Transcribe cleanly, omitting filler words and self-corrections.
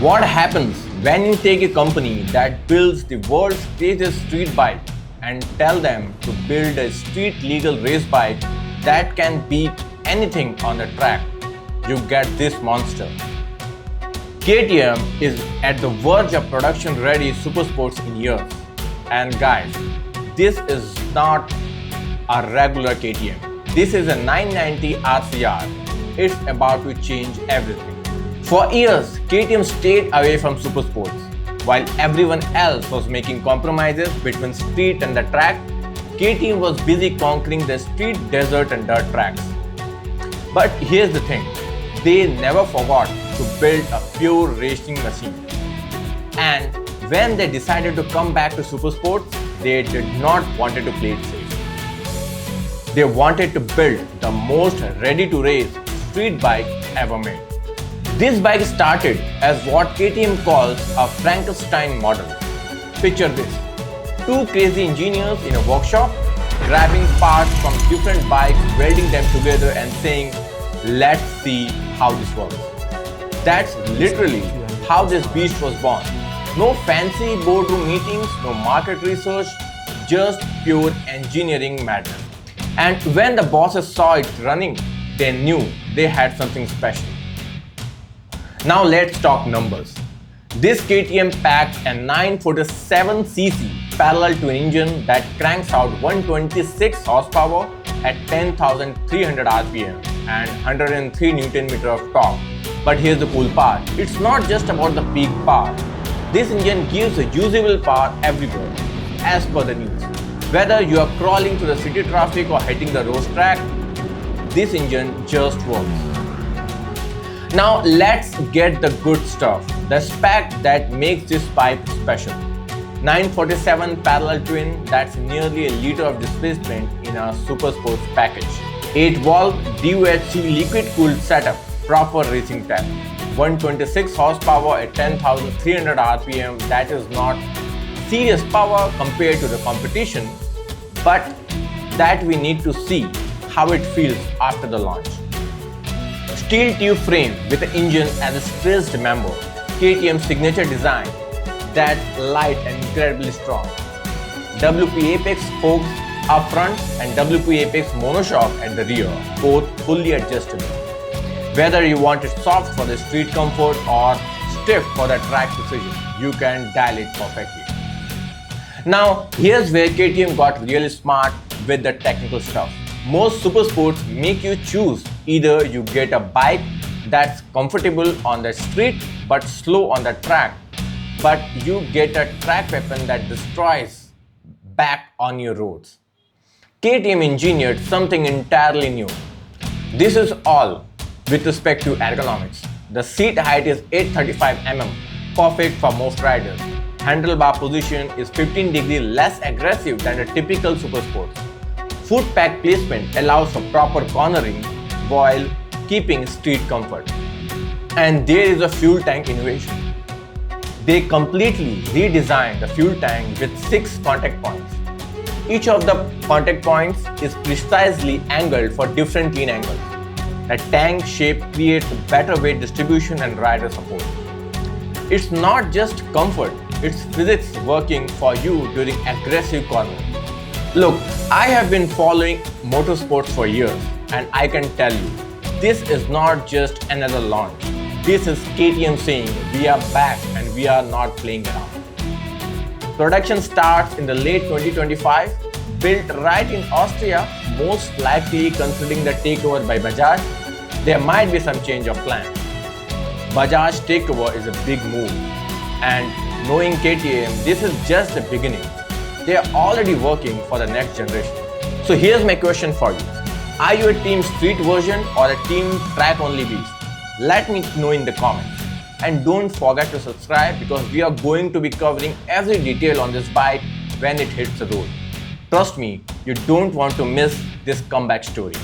What happens when you take a company that builds the world's craziest street bike and tell them to build a street legal race bike that can beat anything on the track? You get this monster. KTM is at the verge of production ready supersports in years. And guys, this is not a regular KTM. This is a 990 RCR. It's about to change everything. For years, KTM stayed away from supersports. While everyone else was making compromises between street and the track, KTM was busy conquering the street, desert and dirt tracks. But here's the thing, they never forgot to build a pure racing machine. And when they decided to come back to supersports, they did not want to play it safe. They wanted to build the most ready-to-race street bike ever made. This bike started as what KTM calls a Frankenstein model. Picture this, two crazy engineers in a workshop grabbing parts from different bikes, welding them together and saying, let's see how this works. That's literally how this beast was born. No fancy boardroom meetings, no market research, just pure engineering madness. And when the bosses saw it running, they knew they had something special. Now let's talk numbers. This KTM packs a 947cc parallel twin engine that cranks out 126 horsepower at 10,300 RPM and 103 Nm of torque. But here's the cool part, it's not just about the peak power. This engine gives a usable power everywhere, as per the news. Whether you are crawling through the city traffic or hitting the road track, this engine just works. Now let's get the good stuff, the spec that makes this bike special. 947 parallel twin, that's nearly a liter of displacement in a supersports package. 8-valve DOHC liquid-cooled setup, proper racing tech. 126 horsepower at 10,300 RPM, that is not serious power compared to the competition, but that we need to see how it feels after the launch. Steel tube frame with the engine as a stressed member, KTM signature design that's light and incredibly strong. WP Apex spokes up front and WP Apex monoshock at the rear, both fully adjustable. Whether you want it soft for the street comfort or stiff for the track precision, you can dial it perfectly. Now, here's where KTM got really smart with the technical stuff. Most supersports make you choose either you get a bike that's comfortable on the street but slow on the track, but you get a track weapon that destroys back on your roads. KTM engineered something entirely new. This is all with respect to ergonomics. The seat height is 835 mm, perfect for most riders. Handlebar position is 15 degrees less aggressive than a typical supersports. Foot pack placement allows for proper cornering while keeping street comfort. And there is a fuel tank innovation. They completely redesigned the fuel tank with 6 contact points. Each of the contact points is precisely angled for different lean angles. The tank shape creates better weight distribution and rider support. It's not just comfort, it's physics working for you during aggressive cornering. Look, I have been following motorsports for years and I can tell you, this is not just another launch. This is KTM saying we are back and we are not playing around. Production starts in the late 2025, built right in Austria, most likely considering the takeover by Bajaj. There might be some change of plan. Bajaj takeover is a big move, and knowing KTM, this is just the beginning. They are already working for the next generation. So here's my question for you. Are you a team street version or a team track only beast? Let me know in the comments. And don't forget to subscribe because we are going to be covering every detail on this bike when it hits the road. Trust me, you don't want to miss this comeback story.